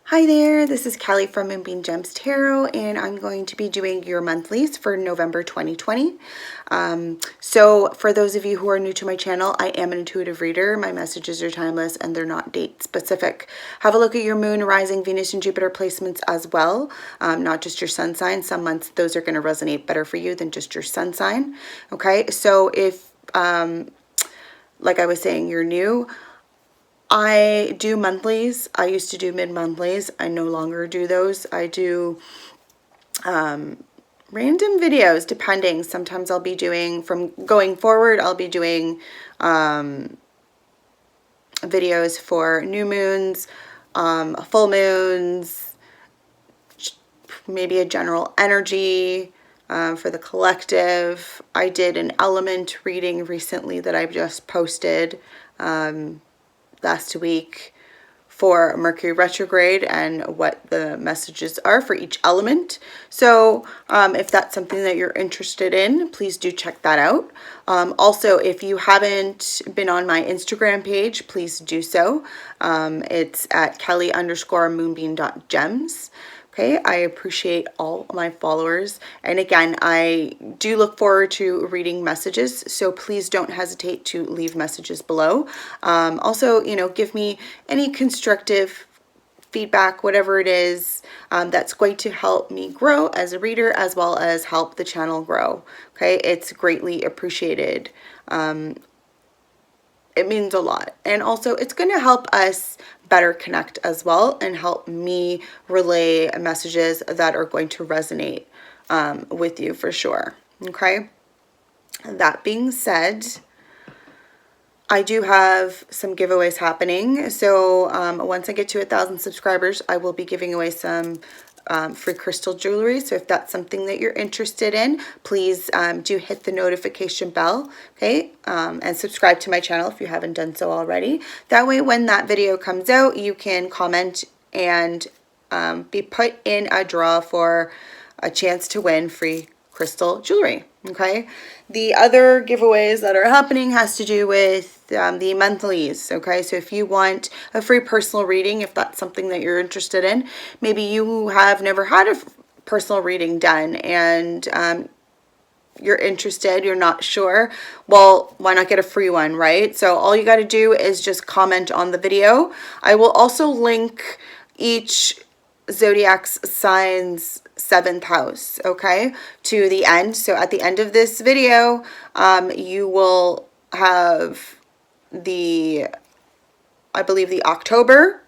Hi there, this is Kelly from Moonbean Gems Tarot, and I'm going to be doing your monthlies for November 2020. So for those of you who are new to my channel, I am an intuitive reader. My messages are timeless and they're not date specific. Have a look at your moon, rising, Venus, and Jupiter placements as well, not just your sun sign. Some months those are going to resonate better for you than just your sun sign. Okay, so if, like I was saying, you're new, I do monthlies. I used to do mid-monthlies. I no longer do those. I do random videos depending. Sometimes I'll be doing, from going forward, I'll be doing videos for new moons, full moons, maybe a general energy for the collective. I did an element reading recently that I've just posted last week for Mercury retrograde and what the messages are for each element. So if that's something that you're interested in, please do check that out. Also, if you haven't been on my Instagram page, please do so. It's at kelly_moonbean.gems. Okay, I appreciate all my followers. And again, I do look forward to reading messages, so please don't hesitate to leave messages below. Also, you know, give me any constructive feedback, whatever it is, that's going to help me grow as a reader as well as help the channel grow. Okay, it's greatly appreciated. It means a lot. And also it's going to help us better connect as well and help me relay messages that are going to resonate with you for sure. Okay. That being said, I do have some giveaways happening. So once I get to 1,000 subscribers, I will be giving away some free crystal jewelry. So if that's something that you're interested in, please do hit the notification bell, okay, and subscribe to my channel if you haven't done so already. That way, when that video comes out, you can comment and be put in a draw for a chance to win free crystal jewelry. Okay, the other giveaways that are happening has to do with the monthlies. Okay, so if you want a free personal reading, if that's something that you're interested in, maybe you have never had a personal reading done and you're interested, you're not sure, well, why not get a free one, right? So all you got to do is just comment on the video. I will also link each zodiac sign's 7th house, okay, to the end. So at the end of this video, you will have the, I believe, the October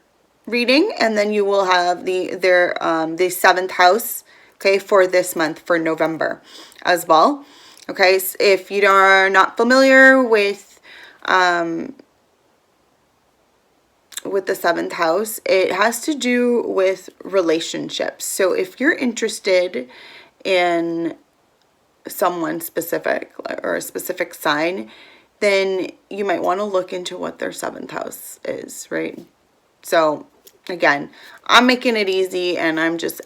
reading, and then you will have the 7th house, okay, for this month, for November as well. Okay, so if you are not familiar with the 7th house, it has to do with relationships. So if you're interested in someone specific or a specific sign, then you might want to look into what their 7th house is, right? So again, I'm making it easy and I'm just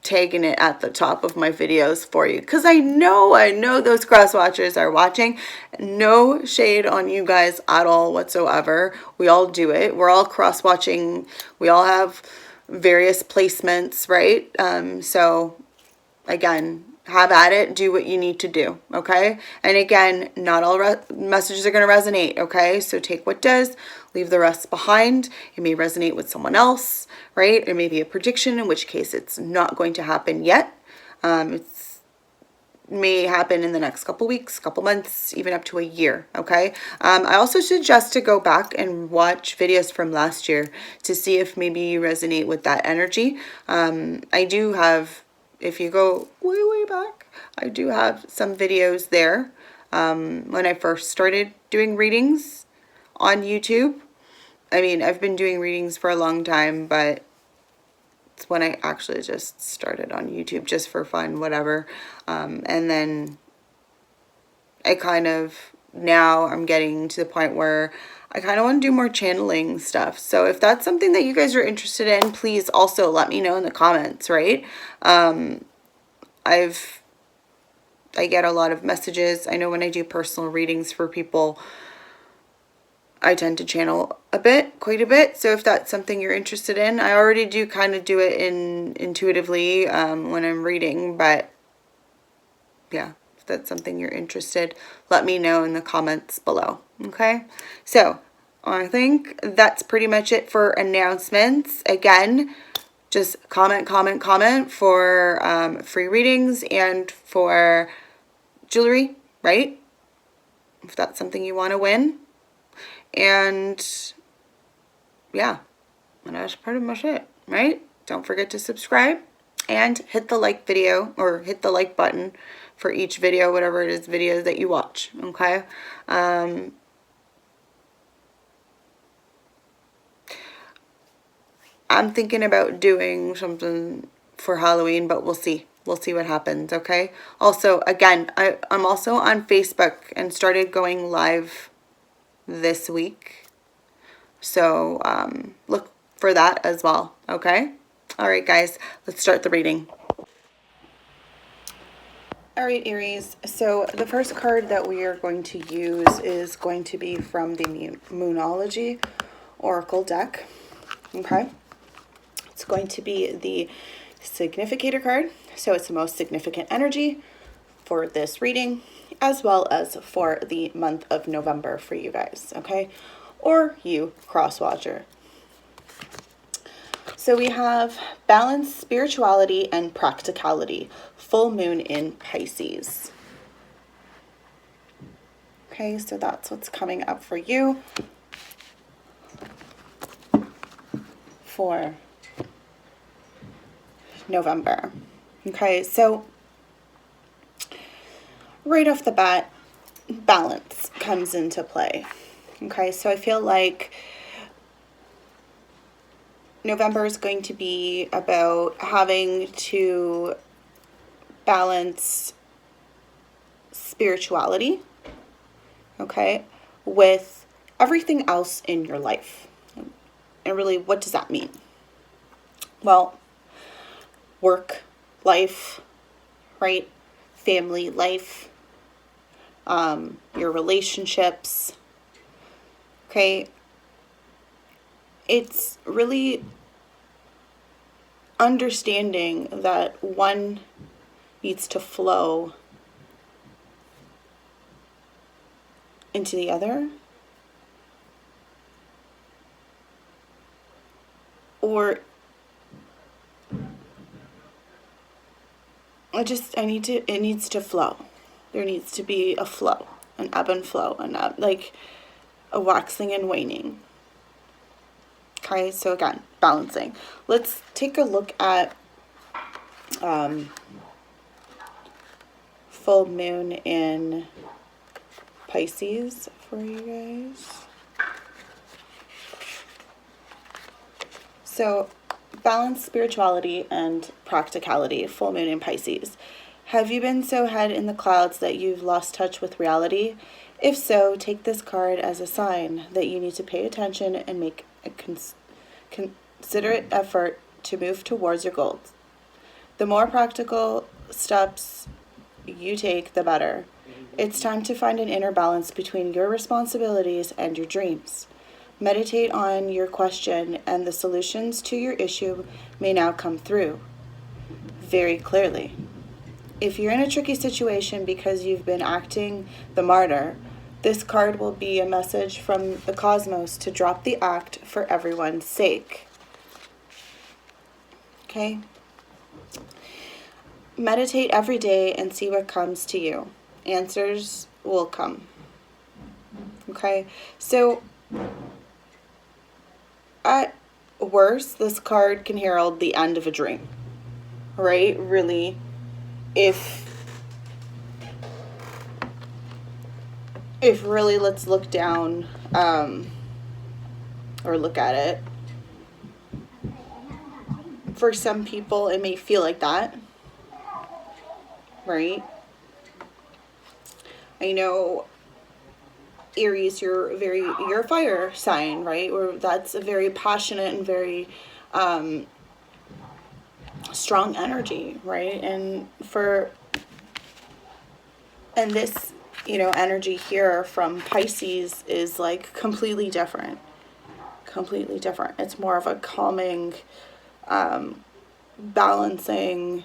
tagging it at the top of my videos for you because I know those cross watchers are watching. No shade on you guys at all whatsoever. We all do it. We're all cross watching. We all have various placements, right? So again, have at it, do what you need to do, okay? And again, not all messages are going to resonate, okay? So take what does, leave the rest behind. It may resonate with someone else, right? It may be a prediction, in which case it's not going to happen yet. It may happen in the next couple weeks, couple months, even up to a year, okay? I also suggest to go back and watch videos from last year to see if maybe you resonate with that energy. I do have, if you go way back, I do have some videos there when I first started doing readings on YouTube. I mean, I've been doing readings for a long time, but it's when I actually just started on YouTube just for fun, whatever. And then I kind of, now I'm getting to the point where I kind of want to do more channeling stuff. So if that's something that you guys are interested in, please also let me know in the comments, right? I've I get a lot of messages. I know when I do personal readings for people, I tend to channel quite a bit. So if that's something you're interested in, I already do kind of do it intuitively when I'm reading, but yeah, if that's something you're interested, let me know in the comments below. Okay, so I think that's pretty much it for announcements. Again, just comment for free readings and for jewelry, right? If that's something you want to win. And yeah, and that's pretty much it, right? Don't forget to subscribe and hit the like video, or hit the like button for each video, whatever it is videos that you watch, okay? I'm thinking about doing something for Halloween, but we'll see. We'll see what happens, okay? Also, again, I'm also on Facebook and started going live this week. So look for that as well, okay? All right, guys, let's start the reading. All right, Aries, so the first card that we are going to use is going to be from the Moonology Oracle deck, okay? It's going to be the Significator card, so it's the most significant energy for this reading, as well as for the month of November for you guys, okay? Or you, cross-watcher. So we have balance, spirituality, and practicality. Full moon in Pisces. Okay, so that's what's coming up for you for November. Okay, so right off the bat, balance comes into play. Okay, so I feel like November is going to be about having to balance spirituality, okay, with everything else in your life. And really, what does that mean? Well, work, life, right? Family life, your relationships, okay? It's really understanding that one needs to flow into the other, or it needs to flow. There needs to be a flow, an ebb and flow, like a waxing and waning. Okay, so again, balancing. Let's take a look at full moon in Pisces for you guys. So, balance, spirituality, and practicality. Full moon in Pisces. Have you been so head in the clouds that you've lost touch with reality? If so, take this card as a sign that you need to pay attention and make a considerate effort to move towards your goals. The more practical steps you take, the better. It's time to find an inner balance between your responsibilities and your dreams. Meditate on your question, and the solutions to your issue may now come through very clearly. If you're in a tricky situation because you've been acting the martyr, this card will be a message from the cosmos to drop the act for everyone's sake. Okay? Meditate every day and see what comes to you. Answers will come. Okay? So, at worst, this card can herald the end of a dream. Right? Really, if really, let's look down, or look at it. For some people, it may feel like that, right? I know, Aries, you're a fire sign, right? Or that's a very passionate and very strong energy, right? And for And this, you know, energy here from Pisces is like completely different. Completely different. It's more of a calming, balancing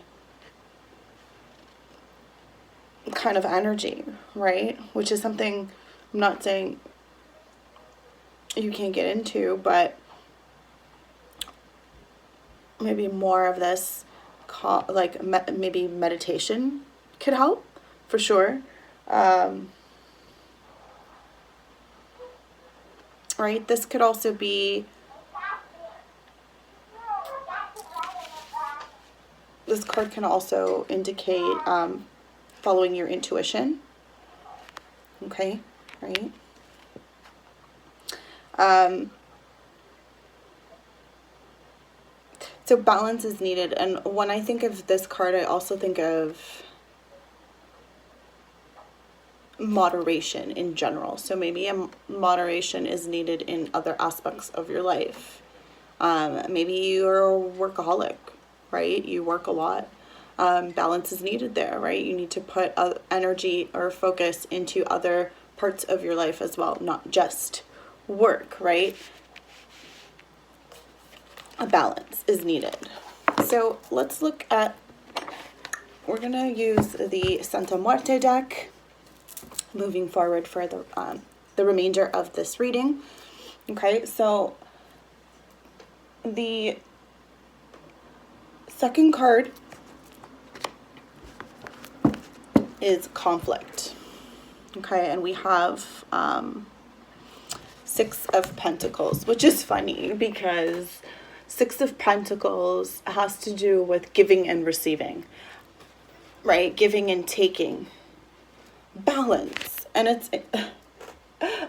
kind of energy, right? Which is something I'm not saying you can't get into, but maybe more of this, like maybe meditation could help for sure. Right? This could also be, this card can also indicate following your intuition. Okay, right? So balance is needed. And when I think of this card, I also think of moderation in general. So maybe a moderation is needed in other aspects of your life. Maybe you're a workaholic, right? You work a lot. Balance is needed there, right? You need to put energy or focus into other parts of your life as well, not just work, right? A balance is needed. So let's look at, we're going to use the Santa Muerte deck moving forward for the remainder of this reading. Okay, so the second card is conflict. Okay, and we have Six of Pentacles, which is funny because Six of Pentacles has to do with giving and receiving, right? Giving and taking. Balance. And it's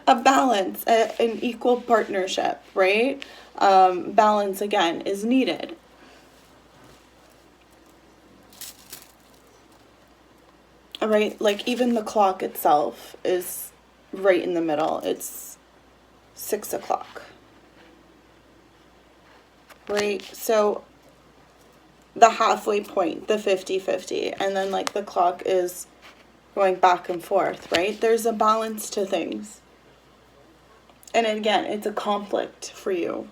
a balance, an equal partnership, right? Balance, again, is needed. All right, like even the clock itself is right in the middle. It's 6 o'clock. Right? So the halfway point, the 50-50, and then like the clock is going back and forth, right? There's a balance to things. And again, it's a conflict for you.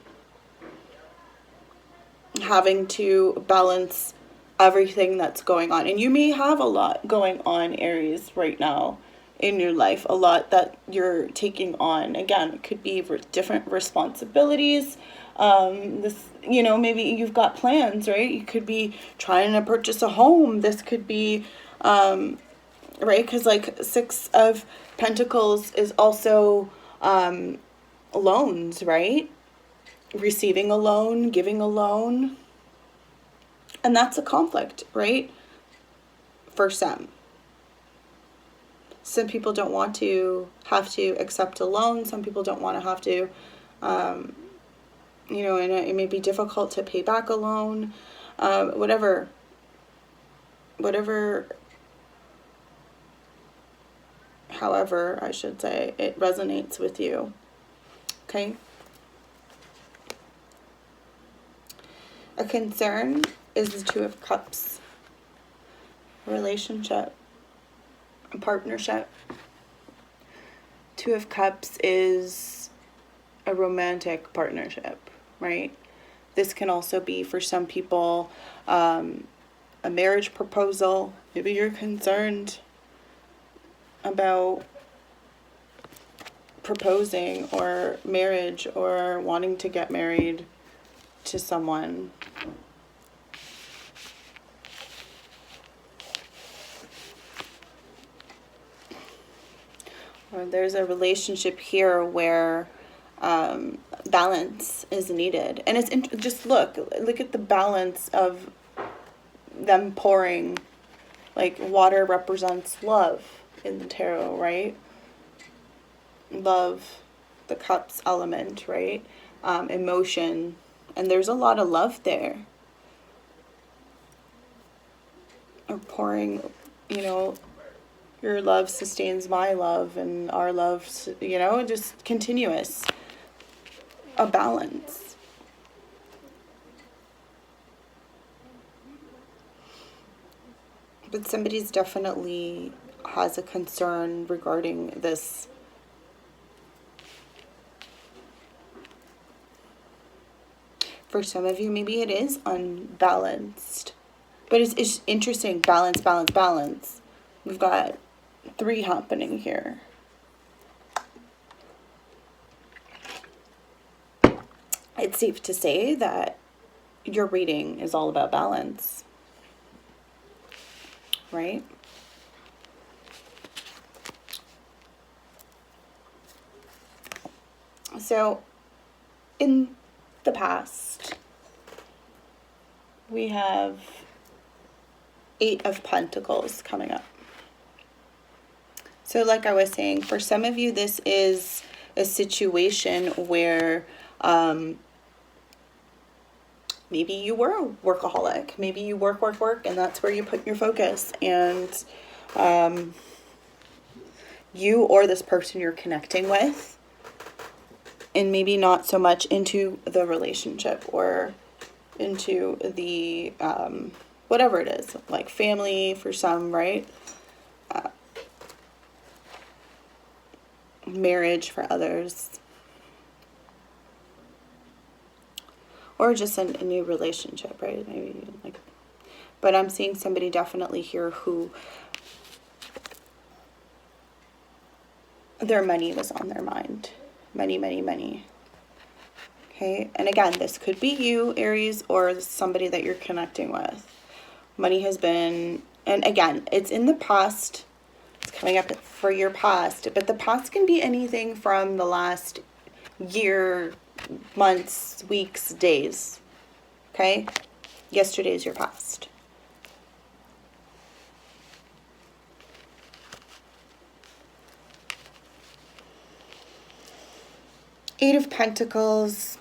Having to balance everything that's going on. And you may have a lot going on, Aries, right now in your life. A lot that you're taking on. Again, it could be different responsibilities. This, you know, maybe you've got plans, right? You could be trying to purchase a home. This could be, right? Because like Six of Pentacles is also loans, right? Receiving a loan, giving a loan. And that's a conflict, right? For some. Some people don't want to have to accept a loan. Some people don't want to have to, you know, and it may be difficult to pay back a loan. Whatever, however, I should say, it resonates with you. Okay? A concern is the Two of Cups. A relationship. A partnership. Two of Cups is a romantic partnership, right? This can also be, for some people, a marriage proposal. Maybe you're concerned about proposing or marriage or wanting to get married to someone. Or there's a relationship here where balance is needed. And it's just look at the balance of them pouring. Like water represents love in the tarot, right? Love, the cups element, right? Emotion. And there's a lot of love there. Or pouring, you know, your love sustains my love and our love, you know, just continuous. A balance. But somebody's definitely has a concern regarding this. For some of you, maybe it is unbalanced. But it's interesting. Balance, balance, balance. We've got 3 happening here. It's safe to say that your reading is all about balance. Right? So, in the past, we have 8 of Pentacles coming up. So like I was saying, for some of you, this is a situation where maybe you were a workaholic. Maybe you work, and that's where you put your focus. And you or this person you're connecting with, and maybe not so much into the relationship or into the whatever it is, like family for some, right? Marriage for others. Or just a new relationship, right? Maybe like, but I'm seeing somebody definitely here who their money was on their mind. Money, money, money. Okay, and again, this could be you, Aries, or somebody that you're connecting with. Money has been, and again, it's in the past. It's coming up for your past, but the past can be anything from the last year, months, weeks, days. Okay? Yesterday is your past. Eight of Pentacles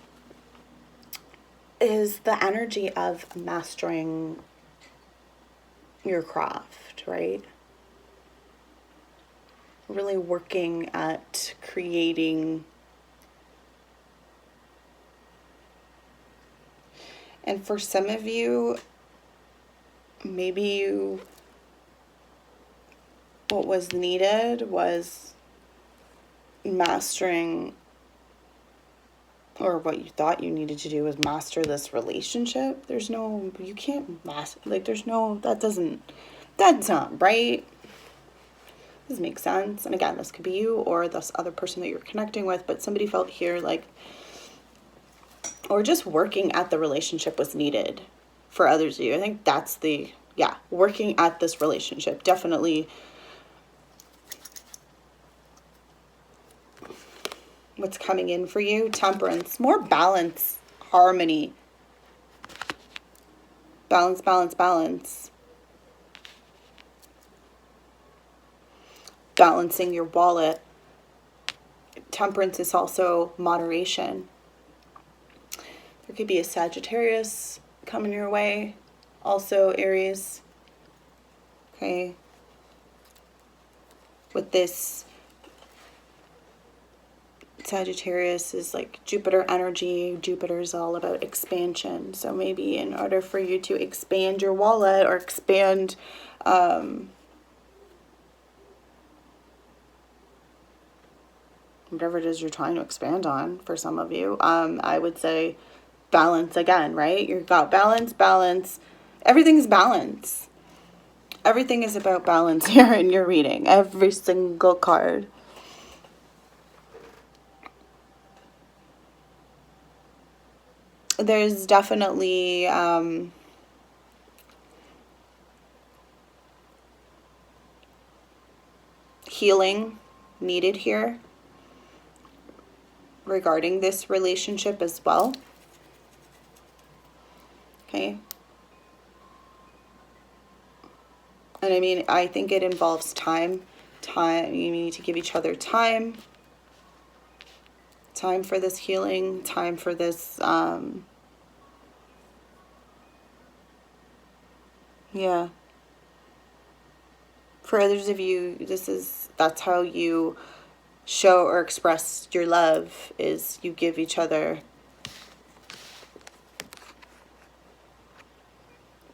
is the energy of mastering your craft, right? Really working at creating. And for some of you, maybe what was needed was mastering, or what you thought you needed to do was master this relationship. You can't master, like that's not right. Doesn't make sense. And again, this could be you or this other person that you're connecting with, but somebody felt here like, or just working at the relationship was needed for others of you. I think that's working at this relationship. Definitely what's coming in for you. Temperance, more balance, harmony. Balance, balance, balance. Balancing your wallet. Temperance is also moderation. There could be a Sagittarius coming your way. Also Aries. Okay. With this, Sagittarius is like Jupiter energy. Jupiter is all about expansion. So maybe in order for you to expand your wallet or expand whatever it is you're trying to expand on, for some of you, I would say balance again, right? You've got balance, balance. Everything's balance. Everything is about balance here in your reading. Every single card. There's definitely healing needed here regarding this relationship as well. Okay. And I mean, I think it involves time. You need to give each other time. Time for this healing. Time for this, yeah. For others of you, that's how you show or express your love, is you give each other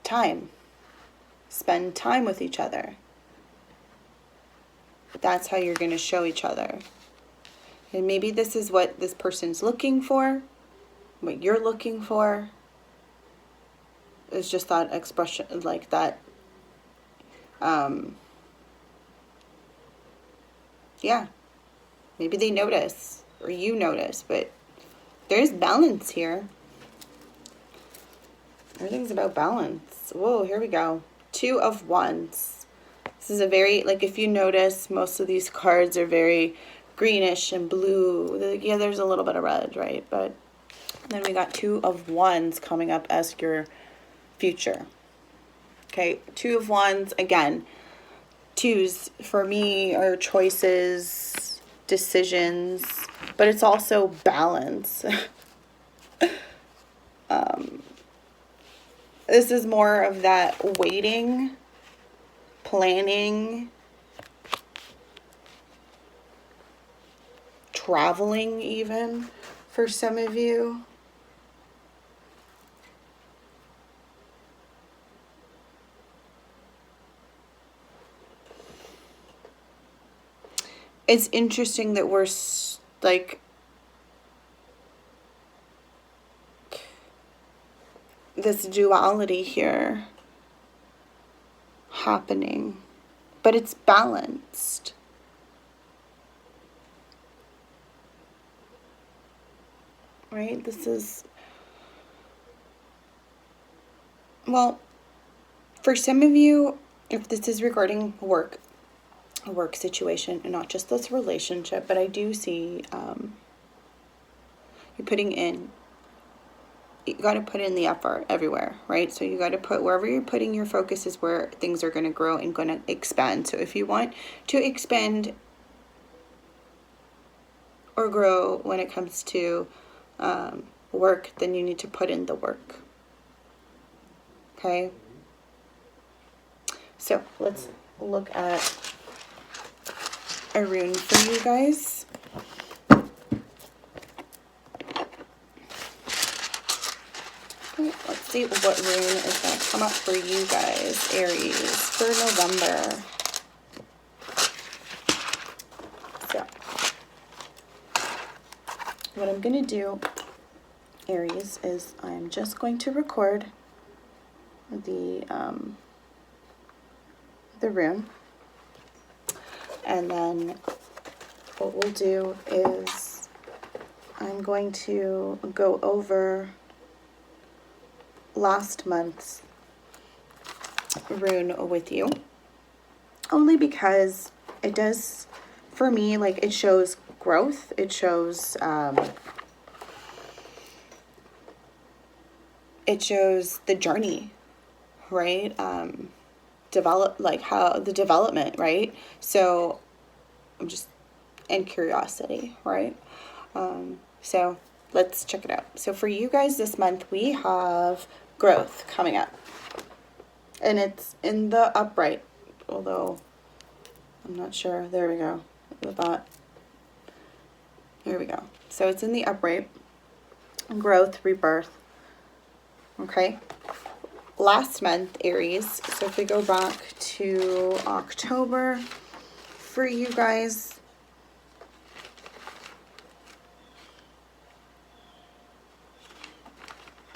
time. Spend time with each other. that's how you're going to show each other. And maybe this is what this person's looking for, what you're looking for. It's just that expression, like that, yeah, maybe they notice, or you notice, but there's balance here. Everything's about balance. Whoa, here we go. 2 of Wands. This is a very, like, if you notice, most of these cards are very greenish and blue. Yeah, there's a little bit of red, right? But then we got 2 of Wands coming up as your future. Okay, 2 of Wands, again, 2s for me are choices, decisions, but it's also balance. This is more of that waiting, planning, traveling even for some of you. It's interesting that we're like, this duality here happening, but it's balanced. Right? This is, well, for some of you, if this is regarding work, a work situation, and not just this relationship, but I do see you're putting in, you got to put in the effort everywhere, right? So you got to put, wherever you're putting your focus is where things are going to grow and going to expand. So if you want to expand or grow when it comes to work, then you need to put in the work. Okay? So let's look at a rune for you guys. Let's see what rune is going to come up for you guys, Aries, for November. So, what I'm going to do, Aries, is I'm just going to record the rune. And then what we'll do is I'm going to go over last month's rune with you, only because it does, for me, like, it shows growth. It shows the journey, right? Develop, like, how the development, right? So I'm just, and curiosity, right? So let's check it out. So for you guys this month, we have growth coming up, and it's in the upright, although I'm not sure. There we go. With that, here we go. So it's in the upright, growth, rebirth. Okay. Last month, Aries, so if we go back to October for you guys,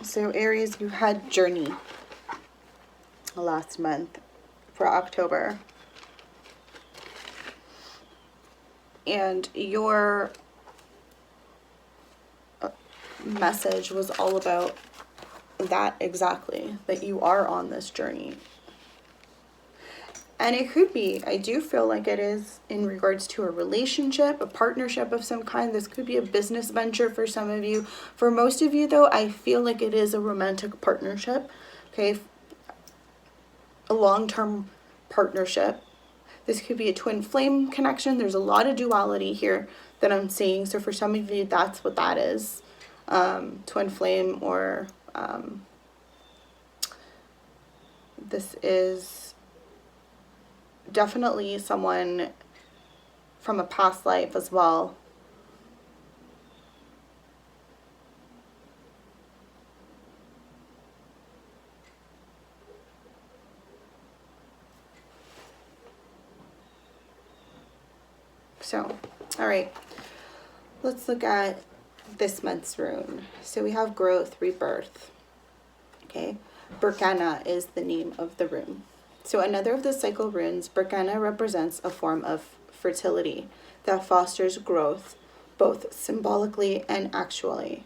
so Aries, you had journey last month for October, and your message was all about that, exactly, that you are on this journey. And it could be, I do feel like it is in regards to a relationship, a partnership of some kind. This could be a business venture for some of you. For most of you, though, I feel like it is a romantic partnership, okay? A long-term partnership. This could be a twin flame connection. There's a lot of duality here that I'm seeing. So for some of you, that's what that is. Twin flame, or this is definitely someone from a past life as well. right, let's look at this month's rune. So we have growth, rebirth. Okay, Berkana is the name of the rune. So another of the cycle runes, Berkana represents a form of fertility that fosters growth, both symbolically and actually.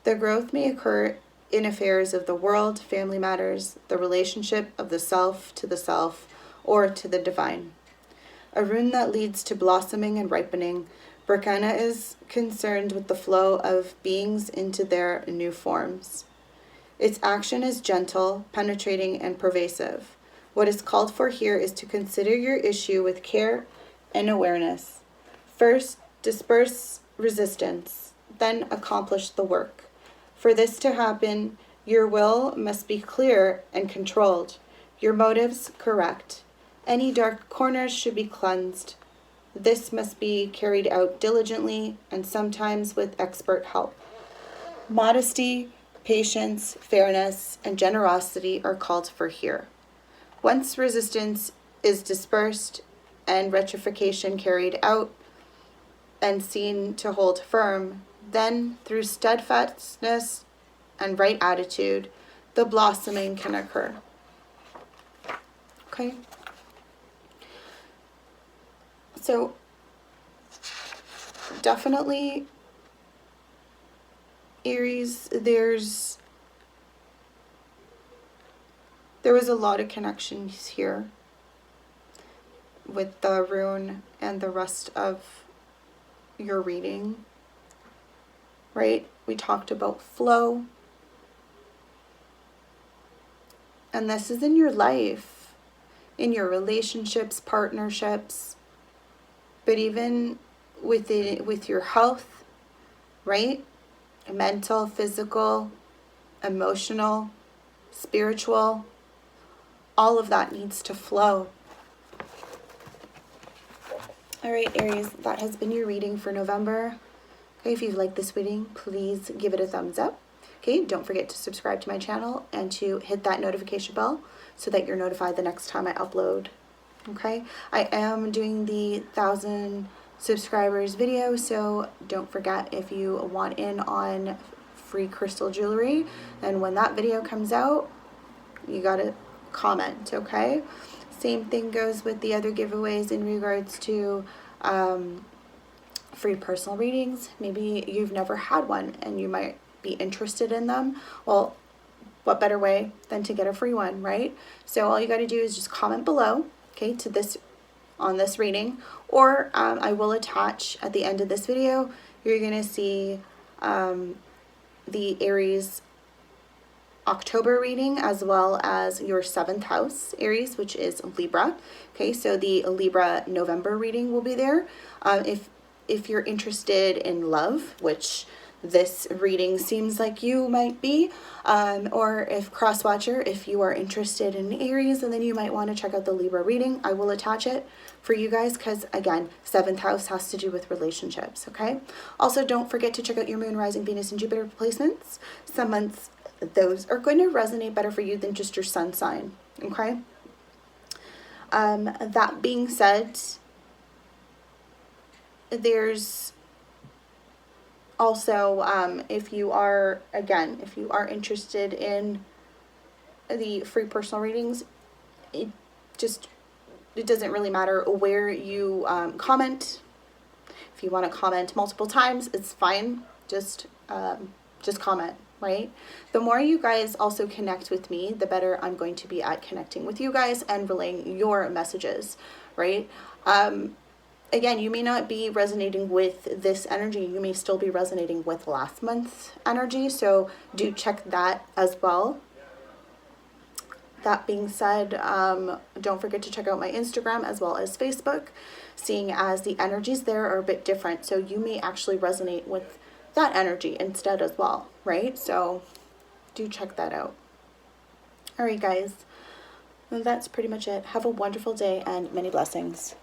The growth may occur in affairs of the world, family matters, the relationship of the self, or to the divine. A rune that leads to blossoming and ripening, Berkana is concerned with the flow of beings into their new forms. Its action is gentle, penetrating, and pervasive. What is called for here is to consider your issue with care and awareness. First, disperse resistance, then accomplish the work. For this to happen, your will must be clear and controlled, your motives correct. Any dark corners should be cleansed. This must be carried out diligently and sometimes with expert help. Modesty, patience, fairness, and generosity are called for here. Once resistance is dispersed and rectification carried out and seen to hold firm, then through steadfastness and right attitude, the blossoming can occur. Okay? So, definitely, Aries, there was a lot of connections here with the rune and the rest of your reading, right? We talked about flow. And this is in your life, in your relationships, partnerships, but even with your health, right? Mental, physical, emotional, spiritual, all of that needs to flow. All right, Aries, that has been your reading for November. Okay, if you've liked this reading, please give it a thumbs up. Okay, don't forget to subscribe to my channel and to hit that notification bell so that you're notified the next time I upload. Okay, I am doing the 1,000 subscribers video, so don't forget, if you want in on free crystal jewelry, and when that video comes out, you gotta comment, okay? Same thing goes with the other giveaways in regards to free personal readings. Maybe you've never had one and you might be interested in them. Well, what better way than to get a free one, right? So all you got to do is just comment below, okay, to this, on this reading, or I will attach at the end of this video, you're going to see the Aries October reading, as well as your 7th house, Aries, which is Libra. Okay, so the Libra November reading will be there. If you're interested in love, which this reading seems like you might be, or if cross-watcher, if you are interested in Aries, and then you might want to check out the Libra reading, I will attach it for you guys, because again, 7th house has to do with relationships, okay? Also, don't forget to check out your moon, rising, Venus, and Jupiter placements. Some months, those are going to resonate better for you than just your sun sign, okay? That being said, there's also, if you are interested in the free personal readings, it doesn't really matter where you comment. If you want to comment multiple times, it's fine. Just comment, right? The more you guys also connect with me, the better I'm going to be at connecting with you guys and relaying your messages, right? Again, you may not be resonating with this energy. You may still be resonating with last month's energy. So do check that as well. That being said, don't forget to check out my Instagram as well as Facebook, seeing as the energies there are a bit different. So you may actually resonate with that energy instead as well, right? So do check that out. All right, guys, that's pretty much it. Have a wonderful day and many blessings.